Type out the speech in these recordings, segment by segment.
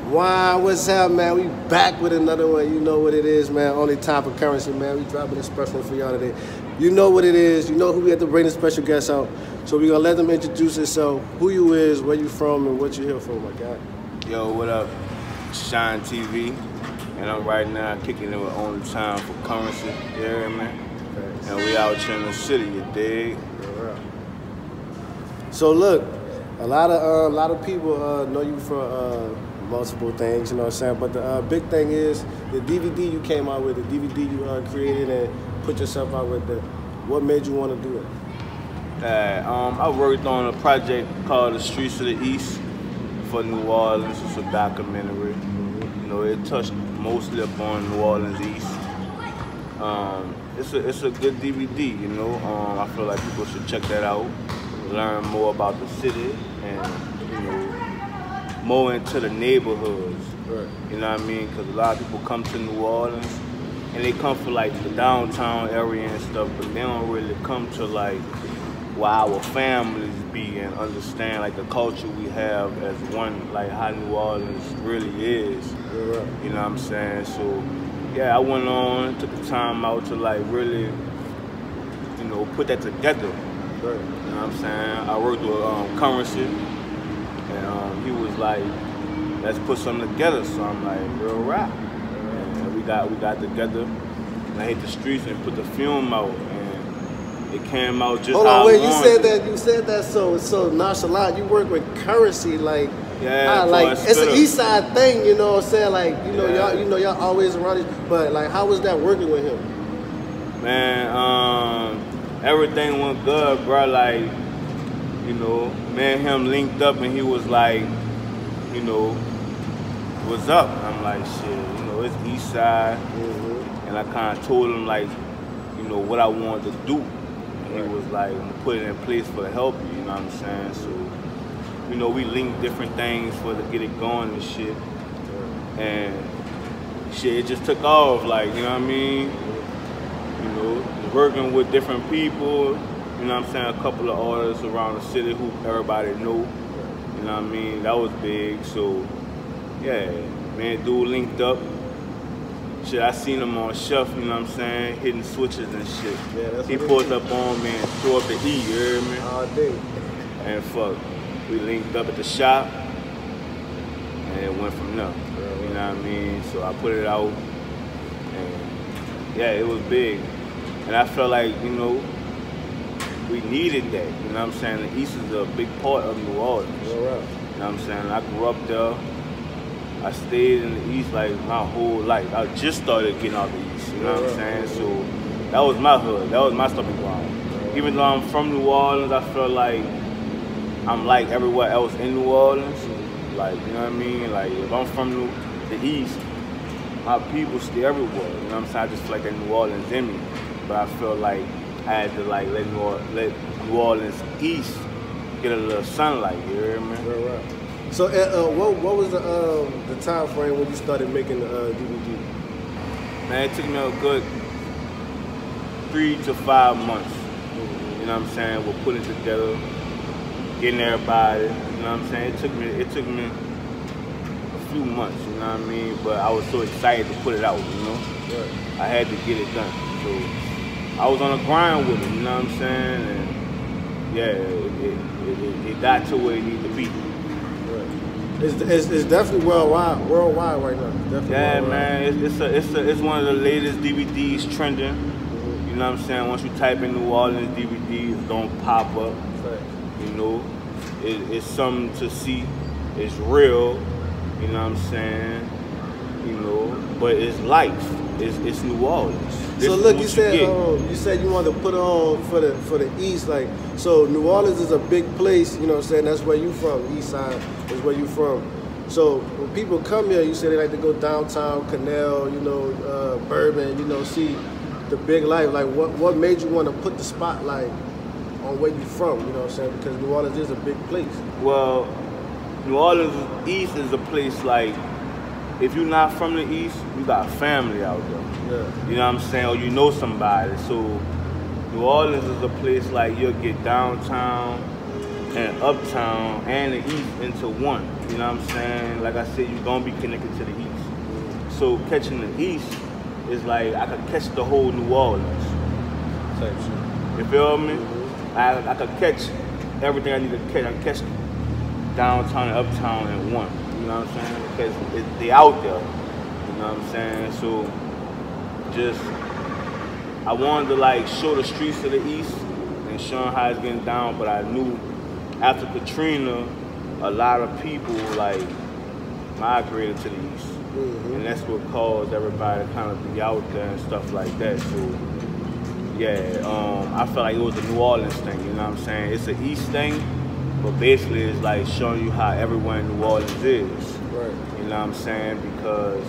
Wow, what's up, man? We back with another one. You know what it is, man. Only time for currency, man. We dropping a special one for y'all today. You know what it is. You know who we have to bring the special guests out. So we gonna let them introduce themselves, who you is, where you from, and what you here for, my guy. Yo, what up? ShineTV, and I'm right now kicking it with Only Time for Currency. You hear me? Thanks. And we out here in the city, you dig? Yeah. So look, a lot of people know you for multiple things, you know what I'm saying? But the big thing is the DVD you came out with, the DVD you created and put yourself out with. What made you want to do it? I worked on a project called The Streets of the East for New Orleans. It's a documentary. You know, it touched mostly upon New Orleans East. It's a good DVD, you know. I feel like people should check that out, learn more about the city, and you know, more into the neighborhoods. Right. You know what I mean? Because a lot of people come to New Orleans and they come for like the downtown area and stuff, but they don't really come to like where our families be and understand like the culture we have as one, like how New Orleans really is. Right. You know what I'm saying? So yeah, I went on, took the time out to like really, you know, put that together. Right. You know what I'm saying? I worked with Currency, and he was like, let's put something together. So I'm like, real rap. And we got together, and I hit the streets and put the film out, and it came out just Hold how on, wait, I wanted. you said that so nonchalant. You work with Currency, like, yeah, like it's an East Side thing, you know what I'm saying? Like, y'all always around it, but like, how was that working with him? Man, everything went good, bro. Like, you know, me and him linked up, and he was like, you know, what's up? And I'm like, shit, you know, it's East Side. And I kind of told him, like, you know, what I wanted to do. And he was like, I'm gonna put it in place for the help you, you know what I'm saying? So, you know, we linked different things to get it going and shit. And shit, it just took off, like, you know what I mean? You know, working with different people, you know what I'm saying? A couple of artists around the city who everybody know, you know what I mean? That was big, so yeah, man, dude linked up. Shit, I seen him on Chef, you know what I'm saying? Hitting switches and shit. Yeah, he pulled up on me and threw up the E, you hear me? All day. And fuck, we linked up at the shop, and it went from there, you know what I mean? So I put it out, and yeah, it was big. And I felt like, you know, we needed that, you know what I'm saying? The East is a big part of New Orleans, you know what I'm saying? I grew up there. I stayed in the East like my whole life. I just started getting out the East, you know what I'm saying? So that was my hood, that was my stomping ground. Even though I'm from New Orleans, I feel like I'm like everywhere else in New Orleans. Like, you know what I mean? Like, if I'm from the East, my people stay everywhere, you know what I'm saying? I just feel like that New Orleans in me. But I feel like I had to like let New Orleans East get a little sunlight, you hear me? Right. So what was the time frame when you started making the DVD? Man, it took me a good 3 to 5 months. You know what I'm saying? We're putting it together, getting everybody. You know what I'm saying? It took me a few months. You know what I mean? But I was so excited to put it out. You know, I had to get it done. So I was on a grind with it. You know what I'm saying? And yeah, it got to where it needed to be. It's definitely worldwide right now. Definitely yeah, worldwide. Man, it's one of the latest DVDs trending. You know what I'm saying? Once you type in New Orleans DVD, it's gonna pop up. Right. You know, it's something to see. It's real. You know what I'm saying? You know, but it's life. It's New Orleans. So look, you said you wanted to put on for the East, like, so New Orleans is a big place, you know what I'm saying? That's where you from. East Side is where you from. So when people come here, you say they like to go downtown, Canal, you know, Bourbon, you know, see the big life. Like, what made you want to put the spotlight on where you from? You know what I'm saying? Because New Orleans is a big place. Well, New Orleans East is a place like, if you're not from the East, you got family out there. Yeah. You know what I'm saying? Or you know somebody. So New Orleans is a place like you'll get downtown, and uptown and the east into one. You know what I'm saying? Like I said, you're gonna be connected to the east. So catching the east is like I could catch the whole New Orleans. Type shit. You feel me? I could catch everything I need to catch. I can catch downtown and uptown in one. You know what I'm saying? Because they out there. You know what I'm saying? So just I wanted to like show the streets of the east and show them how it's getting down, but I knew after Katrina, a lot of people like migrated to the east, and that's what caused everybody to kind of be out there and stuff like that. So yeah, I felt like it was a New Orleans thing. You know what I'm saying? It's an east thing, but basically it's like showing you how everyone in New Orleans is. Right. You know what I'm saying? Because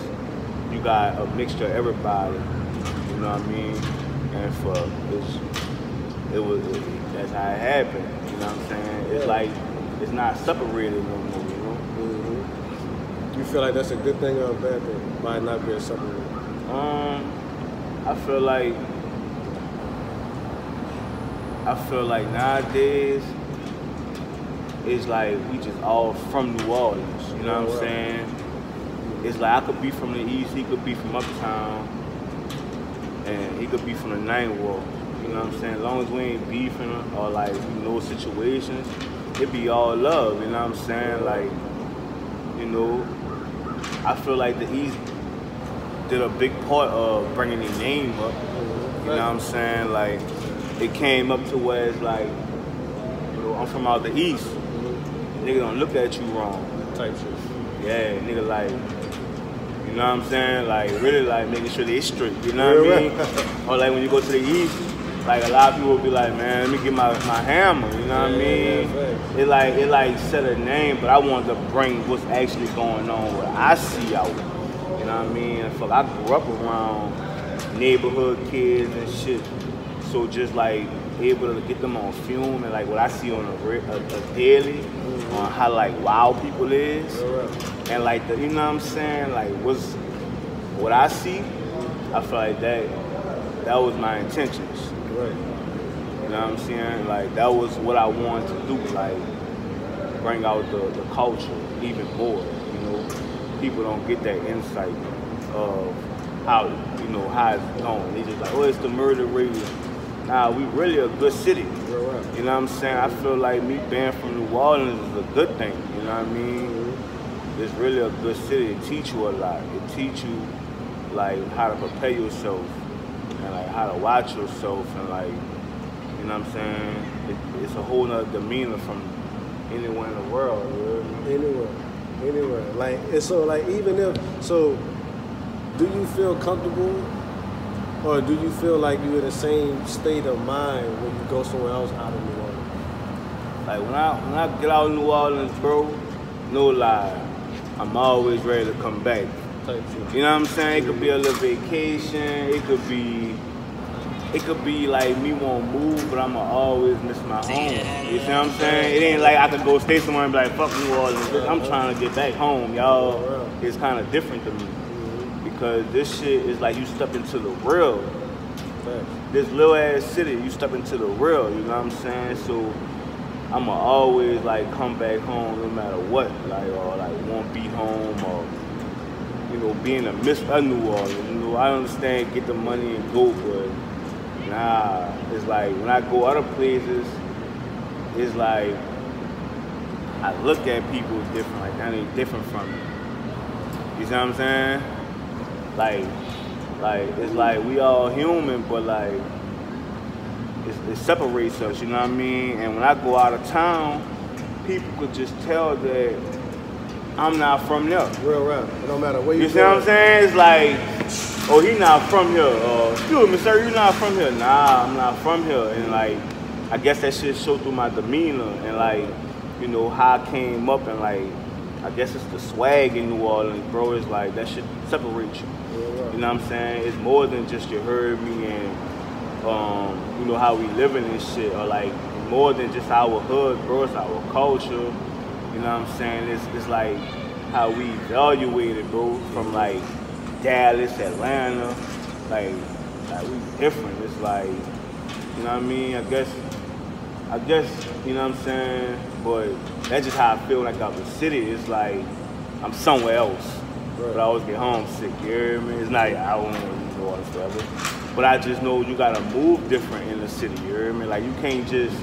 you got a mixture of everybody. You know what I mean? And that's how it happened. You know what I'm saying? It's like it's not separated no more. You know? You feel like that's a good thing or a bad thing by not being separated? I feel like nowadays it's like we just all from New Orleans. You know what I'm saying? It's like I could be from the east, he could be from uptown, and he could be from the Ninth Ward. You know what I'm saying? As long as we ain't beefing or like situations, it be all love. You know what I'm saying? Like, you know, I feel like the East did a big part of bringing their name up. You know what I'm saying? Like, it came up to where it's like, you know, I'm from out the East. Nigga don't look at you wrong. Type shit. Yeah, nigga like, you know what I'm saying? Like, really like making sure they straight. You know what I mean? Or like when you go to the East, like a lot of people will be like, man, let me get my hammer, you know what I mean? It like set a name, but I wanted to bring what's actually going on, what I see out. You know what I mean? And fuck, I grew up around neighborhood kids and shit. So just like able to get them on film and like what I see on a daily on how like wild people is. And like the, you know what I'm saying? Like what I see, I feel like that was my intentions. Right. You know what I'm saying? Like that was what I wanted to do, like bring out the culture even more. You know, people don't get that insight of how, you know, how it's going. They just like, oh, it's the murder rate. Nah, we really a good city. You know what I'm saying? I feel like me being from New Orleans is a good thing. You know what I mean? It's really a good city. It teach you a lot. It teach you like how to prepare yourself and like how to watch yourself and like, you know what I'm saying? It's a whole nother demeanor from anywhere in the world. You know? Anywhere. Like, and so like even if, so do you feel comfortable or do you feel like you're in the same state of mind when you go somewhere else out of New Orleans? Like when I get out of New Orleans, bro, no lie, I'm always ready to come back. You know what I'm saying? It could be a little vacation. It could be like me won't move, but I'ma always miss my home. You see what I'm saying? It ain't like I could go stay somewhere and be like, fuck New Orleans. I'm trying to get back home, y'all. It's kind of different to me because this shit is like you step into the real. This little ass city, you step into the real. You know what I'm saying? So I'ma always like come back home no matter what, like or like won't be home or, you know, being a miss of New Orleans. You know, I understand get the money and go, but nah, it's like when I go other places, it's like I look at people different, like that ain't different from me. You see what I'm saying? Like it's like we all human, but like it separates us, you know what I mean? And when I go out of town, people could just tell that I'm not from there. Real rap. It don't matter where you see what I'm saying? It's like, oh, he not from here. Excuse me, sir, you not from here. Nah, I'm not from here. And like, I guess that shit show through my demeanor and like, you know, how I came up and like, I guess it's the swag in New Orleans, bro. It's like, that shit separate you. You know what I'm saying? It's more than just you heard me and, you know, how we living and shit, or like more than just our hood, bro. It's our culture. You know what I'm saying? It's like how we evaluated, bro, from like Dallas, Atlanta, like we different. It's like, you know what I mean? I guess I guess, you know what I'm saying? But that's just how I feel like out the city. It's like I'm somewhere else. Right. But I always get homesick, you hear me? It's not, I don't want to use New Orleans forever. But I just know you gotta move different in the city, you hear me? Like you can't just,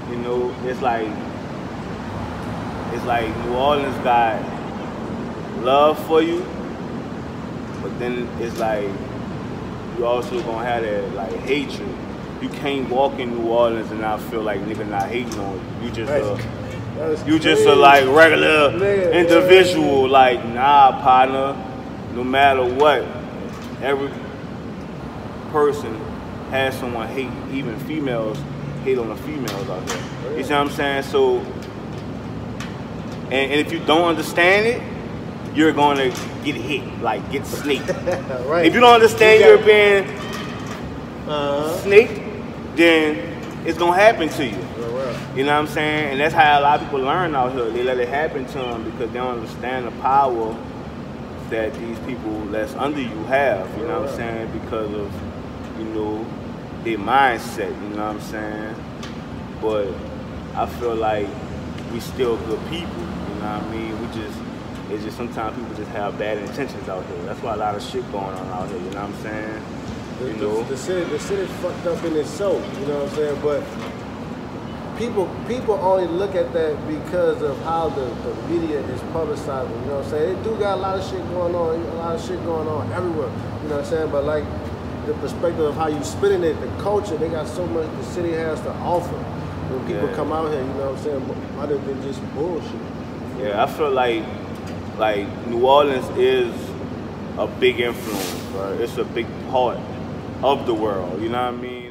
you know, it's like New Orleans got love for you, but then it's like you also gonna have that like hatred. You can't walk in New Orleans and not feel like nigga not hating on you. You just a like regular individual. Like nah, partner. No matter what, every person has someone hate. Even females hate on the females out here. You see what I'm saying? So, and if you don't understand it, you're going to get hit, like get snaked. Right. If you don't understand you're being snaked, then it's going to happen to you. You know what I'm saying? And that's how a lot of people learn out here. They let it happen to them because they don't understand the power that these people that's under you have. You know what I'm saying? Because of, you know, their mindset. You know what I'm saying? But I feel like we still good people. You know what I mean? It's just sometimes people just have bad intentions out here. That's why a lot of shit going on out here. You know what I'm saying? The city's fucked up in itself. You know what I'm saying? But people only look at that because of how the media is publicizing. You know what I'm saying? They do got a lot of shit going on, everywhere. You know what I'm saying? But like the perspective of how you spinning it, the culture, they got so much the city has to offer. When people come out here, you know what I'm saying, rather than just bullshit. Yeah, I feel like New Orleans is a big influence, right? It's a big part of the world, you know what I mean?